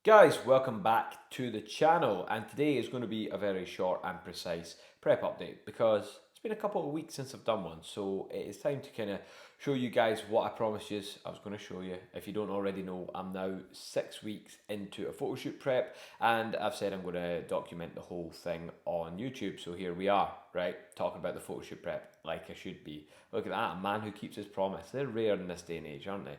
Guys, welcome back to the channel, and today is going to be a very short and precise prep update because it's been a couple of weeks since I've done one, so it is time to kind of show you guys what I promised you I was going to show you. If you don't already know, I'm now 6 weeks into a photo shoot prep, and I've said I'm going to document the whole thing on YouTube, so here we are, right, talking about the photo shoot prep like I should be. Look at that, a man who keeps his promise. They're rare in this day and age, aren't they?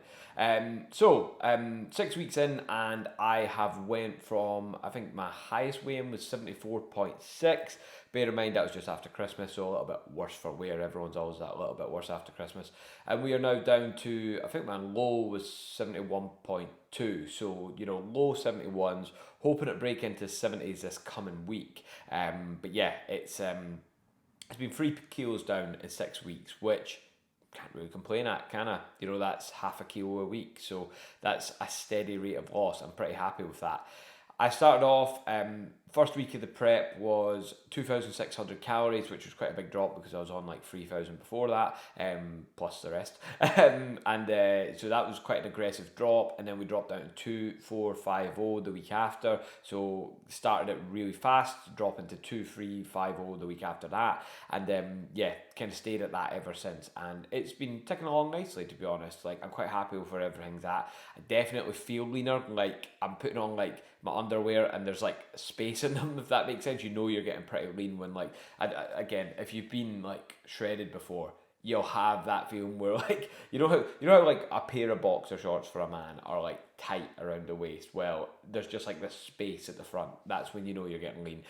6 weeks in, and I have went from, I think my highest weigh-in was 74.6. Bear in mind that was just after Christmas, so a little bit worse for wear. Everyone's always that little bit worse after Christmas. And we are now down to, I think my low was 71.2. So, low 71s, hoping to break into 70s this coming week. But yeah, it's been 3 kilos down in 6 weeks, which can't really complain at, can I? That's half a kilo a week, so that's a steady rate of loss. I'm pretty happy with that. I started off, first week of the prep was 2,600 calories, which was quite a big drop because I was on like 3,000 before that, plus the rest. So that was quite an aggressive drop, and then we dropped down to 2,450 the week after. So started it really fast, dropping to 2,350 the week after that, and kind of stayed at that ever since. And it's been ticking along nicely, to be honest. Like, I'm quite happy with where everything's at. I definitely feel leaner. Like, I'm putting on like my underwear and there's like space in them, if that makes sense. You're getting pretty lean when like, again, if you've been like shredded before, you'll have that feeling where like, you know how like a pair of boxer shorts for a man are like tight around the waist. Well, there's just like this space at the front. That's when you know you're getting lean.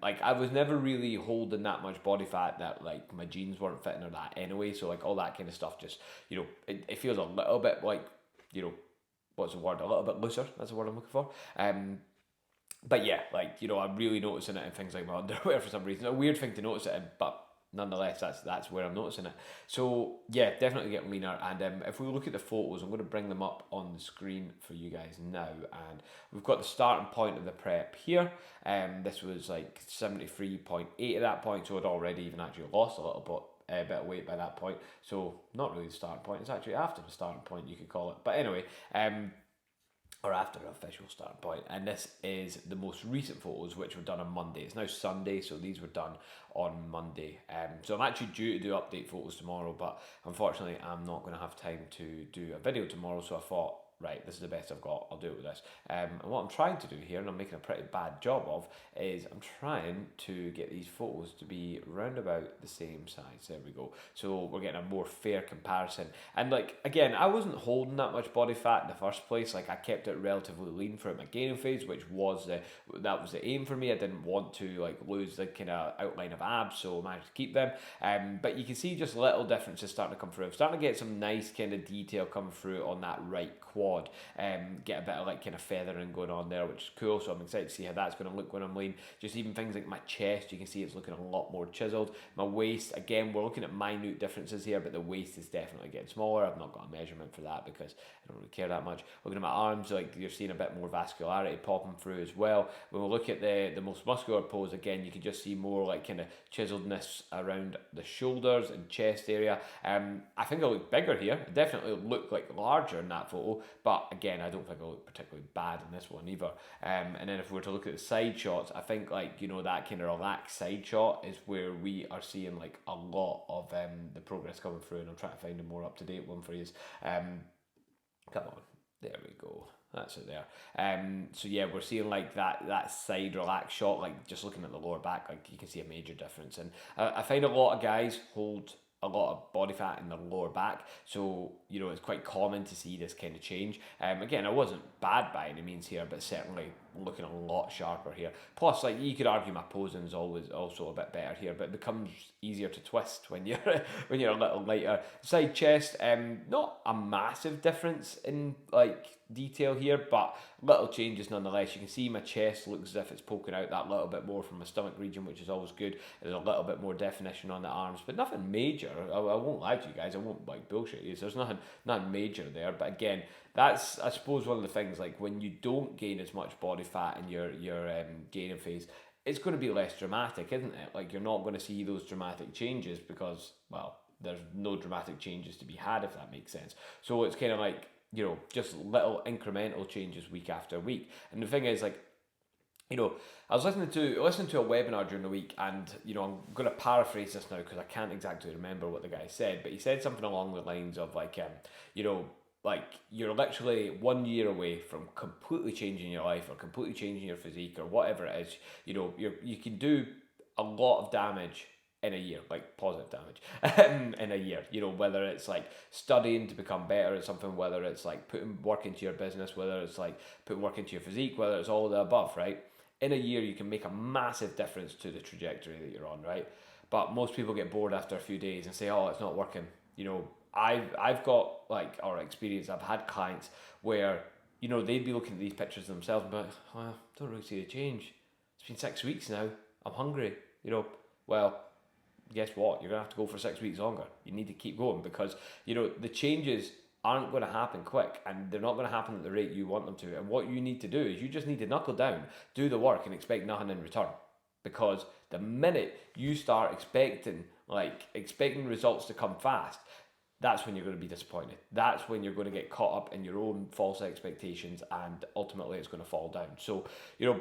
Like, I was never really holding that much body fat that like my jeans weren't fitting or that anyway. So like all that kind of stuff just, it feels a little bit like, what's the word? A little bit looser. That's the word I'm looking for. But yeah, like, I'm really noticing it in things like my underwear for some reason. A weird thing to notice it in, but nonetheless, that's where I'm noticing it. So yeah, definitely getting leaner. And if we look at the photos, I'm going to bring them up on the screen for you guys now. And we've got the starting point of the prep here. This was like 73.8 at that point, so I'd already even actually lost a little bit of weight by that point. So not really the starting point. It's actually after the starting point, you could call it. But anyway, or after the official starting point. And this is the most recent photos, which were done on Monday. It's now Sunday, so these were done on Monday. So I'm actually due to do update photos tomorrow, but unfortunately I'm not going to have time to do a video tomorrow, so I thought, right, this is the best I've got, I'll do it with this. And what I'm trying to do here, and I'm making a pretty bad job of, is I'm trying to get these photos to be round about the same size. There we go. So we're getting a more fair comparison. And like, again, I wasn't holding that much body fat in the first place. Like, I kept it relatively lean for my gaining phase, which was that was the aim for me. I didn't want to like lose the kind of outline of abs, so I managed to keep them. But you can see just little differences starting to come through. I'm starting to get some nice kind of detail coming through on that right quad. Get a bit of like kind of feathering going on there, which is cool. So I'm excited to see how that's going to look when I'm lean. Just even things like my chest, you can see it's looking a lot more chiseled. My waist, again, we're looking at minute differences here, but the waist is definitely getting smaller. I've not got a measurement for that because I don't really care that much. Looking at my arms, like, you're seeing a bit more vascularity popping through as well. When we look at the most muscular pose, again, you can just see more like kind of chiseledness around the shoulders and chest area. I think I look bigger here. I definitely look like larger in that photo, but again, I don't think I look particularly bad in this one either. And then if we were to look at the side shots, I think like, that kind of relaxed side shot is where we are seeing like a lot of the progress coming through, and I'm trying to find a more up-to-date one for you. Come on, there we go. That's it there. So yeah, we're seeing like that side relaxed shot, like just looking at the lower back, like you can see a major difference. And I find a lot of guys hold a lot of body fat in the lower back, so it's quite common to see this kind of change. Again, I wasn't bad by any means here, but certainly looking a lot sharper here. Plus, like, you could argue my posing is always also a bit better here, but it becomes easier to twist when you're when you're a little lighter. Side chest, not a massive difference in like detail here, but little changes nonetheless. You can see my chest looks as if it's poking out that little bit more from my stomach region, which is always good. There's a little bit more definition on the arms, but nothing major. I won't lie to you guys, I won't like bullshit you. So there's nothing major there. But again, that's, I suppose, one of the things, like, when you don't gain as much body fat in your gaining phase, it's going to be less dramatic, isn't it? Like, you're not going to see those dramatic changes because, well, there's no dramatic changes to be had, if that makes sense. So it's kind of like, just little incremental changes week after week. And the thing is, like, I was listening to a webinar during the week, and I'm going to paraphrase this now because I can't exactly remember what the guy said, but he said something along the lines of like, you know, like you're literally 1 year away from completely changing your life or completely changing your physique or whatever it is. You can do a lot of damage in a year, like positive damage in a year. Whether it's like studying to become better at something, whether it's like putting work into your business, whether it's like putting work into your physique, whether it's all of the above, right? In a year, you can make a massive difference to the trajectory that you're on, right? But most people get bored after a few days and say, "Oh, it's not working." I've got like our experience. I've had clients where they'd be looking at these pictures themselves and be like, "Well, I don't really see a change. It's been 6 weeks now. I'm hungry." Well, guess what? You're gonna have to go for 6 weeks longer. You need to keep going because the changes aren't going to happen quick, and they're not going to happen at the rate you want them to. And what you need to do is you just need to knuckle down, do the work, and expect nothing in return. Because the minute you start expecting results to come fast, that's when you're going to be disappointed. That's when you're going to get caught up in your own false expectations, and ultimately it's going to fall down. So you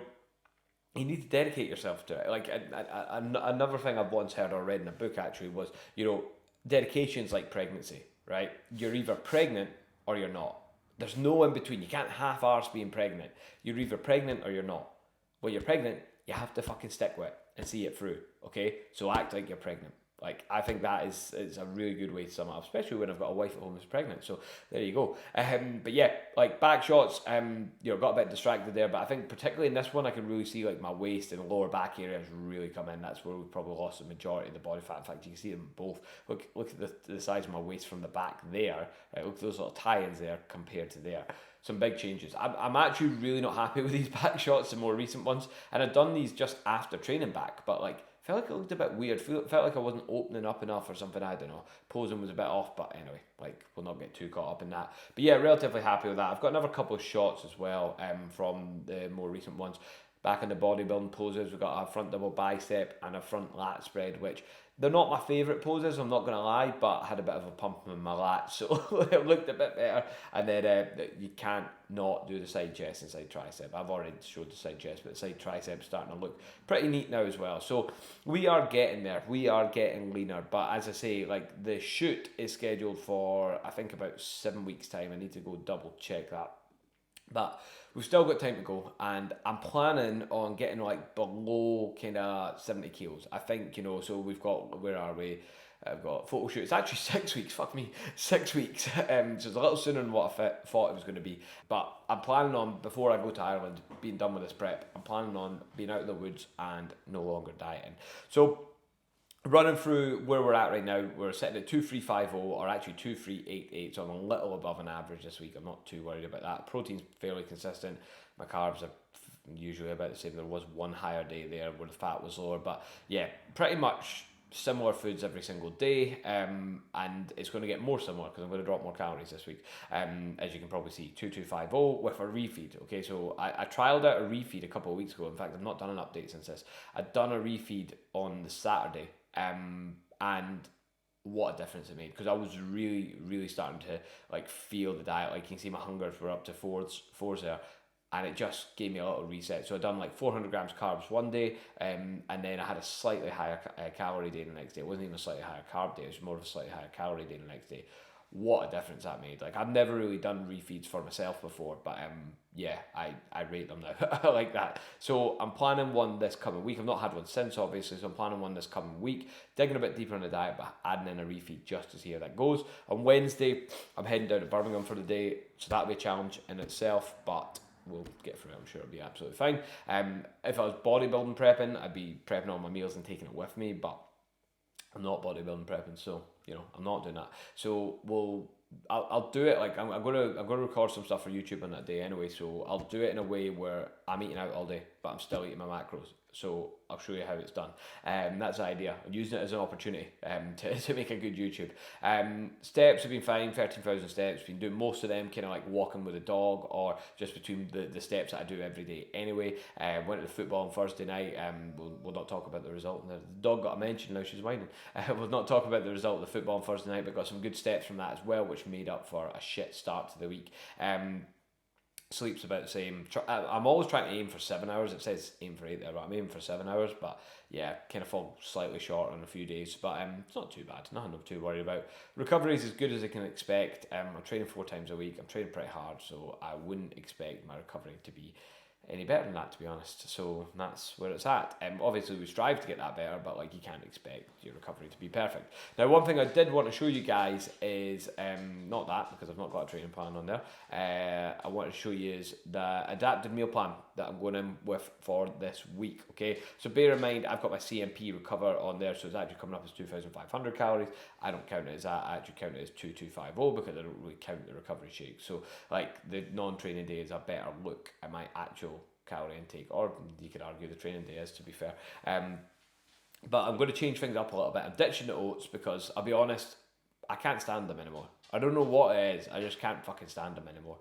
need to dedicate yourself to it. Like another thing I've once heard or read in a book actually was, dedication's like pregnancy, right? You're either pregnant or you're not. There's no in between. You can't half-arse being pregnant. You're either pregnant or you're not. When you're pregnant, you have to fucking stick with it and see it through, okay? So act like you're pregnant. Like, I think that is a really good way to sum it up, especially when I've got a wife at home who's pregnant. So there you go. But yeah, like back shots, got a bit distracted there, but I think particularly in this one, I can really see like my waist and lower back areas really come in. That's where we've probably lost the majority of the body fat. In fact, you can see them both. Look at the size of my waist from the back there. Right? Look at those little tie-ins there compared to there. Some big changes. I'm actually really not happy with these back shots, the more recent ones, and I've done these just after training back, but like, felt like it looked a bit weird. Felt like I wasn't opening up enough or something. I don't know. Posing was a bit off, but anyway, like, we'll not get too caught up in that. But yeah, relatively happy with that. I've got another couple of shots as well from the more recent ones. Back in the bodybuilding poses, we've got a front double bicep and a front lat spread, which they're not my favourite poses, I'm not going to lie, but I had a bit of a pump in my lats, so it looked a bit better. And then you can't not do the side chest and side tricep. I've already showed the side chest, but the side tricep starting to look pretty neat now as well. So we are getting there. We are getting leaner. But as I say, like, the shoot is scheduled for, I think, about 7 weeks' time. I need to go double check that. But we've still got time to go, and I'm planning on getting like below kind of 70 kilos. I think, so we've got, where are we? I've got Photoshoot. It's actually 6 weeks, fuck me, 6 weeks. So it's a little sooner than what I thought it was going to be. But I'm planning on, before I go to Ireland, being done with this prep, I'm planning on being out of the woods and no longer dieting. So running through where we're at right now, we're sitting at 2350 or actually 2388, so I'm a little above an average this week. I'm not too worried about that. Protein's fairly consistent. My carbs are usually about the same. There was one higher day there where the fat was lower, but yeah, pretty much similar foods every single day, and it's going to get more similar because I'm going to drop more calories this week, as you can probably see. 2250 with a refeed. Okay, so I trialed out a refeed a couple of weeks ago. In fact, I've not done an update since this. I'd done a refeed on the Saturday, and what a difference it made, because I was really starting to like feel the diet. Like, you can see my hungers were up to fours there, and it just gave me a little reset. So I done like 400 grams carbs one day, and then I had a slightly higher calorie day the next day. It wasn't even a slightly higher carb day, it was more of a slightly higher calorie day the next day. What a difference that made. Like, I've never really done refeeds for myself before, but yeah, I rate them now. I like that. So I'm planning one this coming week. I've not had one since, obviously, so I'm planning one this coming week, digging a bit deeper in the diet, but adding in a refeed just to see how that goes. On Wednesday, I'm heading down to Birmingham for the day, so that'll be a challenge in itself, but we'll get through it. I'm sure it'll be absolutely fine. If I was bodybuilding prepping, I'd be prepping all my meals and taking it with me, but I'm not bodybuilding prepping, so I'm not doing that. So I'll do it like I'm gonna record some stuff for YouTube on that day anyway. So I'll do it in a way where I'm eating out all day. but I'm still eating my macros. So I'll show you how it's done. That's the idea. I'm using it as an opportunity to make a good YouTube. Steps have been fine, 13,000 steps. Been doing most of them kind of like walking with a dog or just between the steps that I do every day anyway. Went to the football on Thursday night. We'll not talk about the result. The dog got a mention, now she's whining. We'll not talk about the result of the football on Thursday night, but got some good steps from that as well, which made up for a shit start to the week. Sleep's about the same. I'm always trying to aim for 7 hours. It says aim for 8 there, but I'm aiming for 7 hours. But yeah, kind of fall slightly short on a few days. But it's not too bad. Nothing I'm too worried about. Recovery is as good as I can expect. I'm training 4 times a week. I'm training pretty hard, so I wouldn't expect my recovery to be any better than that, to be honest. So that's where it's at. Obviously we strive to get that better, but like, you can't expect your recovery to be perfect. Now, one thing I did want to show you guys is not that, because I've not got a training plan on there. I want to show you is the adapted meal plan that I'm going in with for this week. Okay, so bear in mind I've got my CMP recover on there, so it's actually coming up as 2,500 calories. I don't count it as that. I actually count it as 2,250 because I don't really count the recovery shake. So like, the non-training day is a better look at my actual calorie intake, or you could argue the training day is, to be fair. But I'm going to change things up a little bit. I'm ditching the oats because I'll be honest, I can't stand them anymore. I don't know what it is, I just can't fucking stand them anymore.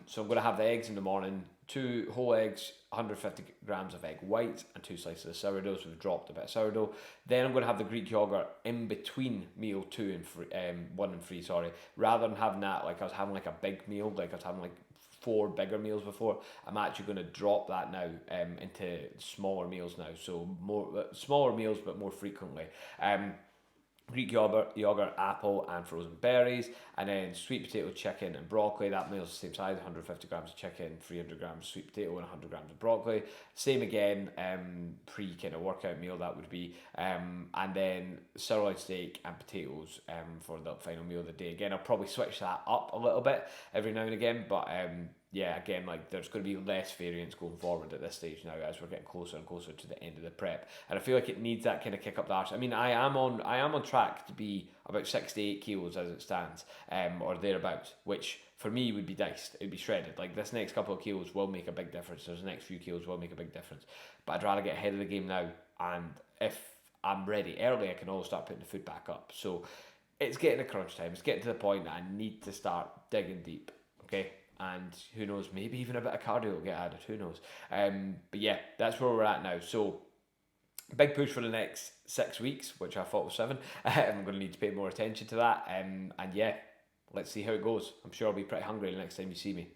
So I'm going to have the eggs in the morning, 2 whole eggs, 150 grams of egg whites, and 2 slices of sourdough. So we've dropped a bit of sourdough. Then I'm going to have the Greek yogurt in between meal 2 and 1 and 3, sorry, rather than having that like I was having like a big meal, like I was having like 4 bigger meals before. I'm actually going to drop that now into smaller meals now, so more smaller meals but more frequently. Greek yogurt, apple, and frozen berries, and then sweet potato, chicken, and broccoli. That meal's the same size: 150 grams of chicken, 300 grams of sweet potato, and 100 grams of broccoli. Same again, pre kind of workout meal that would be, and then sirloin steak and potatoes for the final meal of the day. Again, I'll probably switch that up a little bit every now and again, but yeah, again, like, there's going to be less variance going forward at this stage now as we're getting closer and closer to the end of the prep, and I feel like it needs that kind of kick up the arse. I mean, I am on track to be about 6 to 8 kilos as it stands, or thereabouts, which for me would be diced. It'd be shredded. Like, this next couple of kilos will make a big difference. There's the next few kilos will make a big difference, but I'd rather get ahead of the game now, and if I'm ready early, I can always start putting the food back up. So it's getting to crunch time. It's getting to the point that I need to start digging deep. Okay. And who knows, maybe even a bit of cardio will get added, who knows. But yeah, that's where we're at now. So big push for the next 6 weeks, which I thought was 7. I'm going to need to pay more attention to that. And yeah, let's see how it goes. I'm sure I'll be pretty hungry the next time you see me.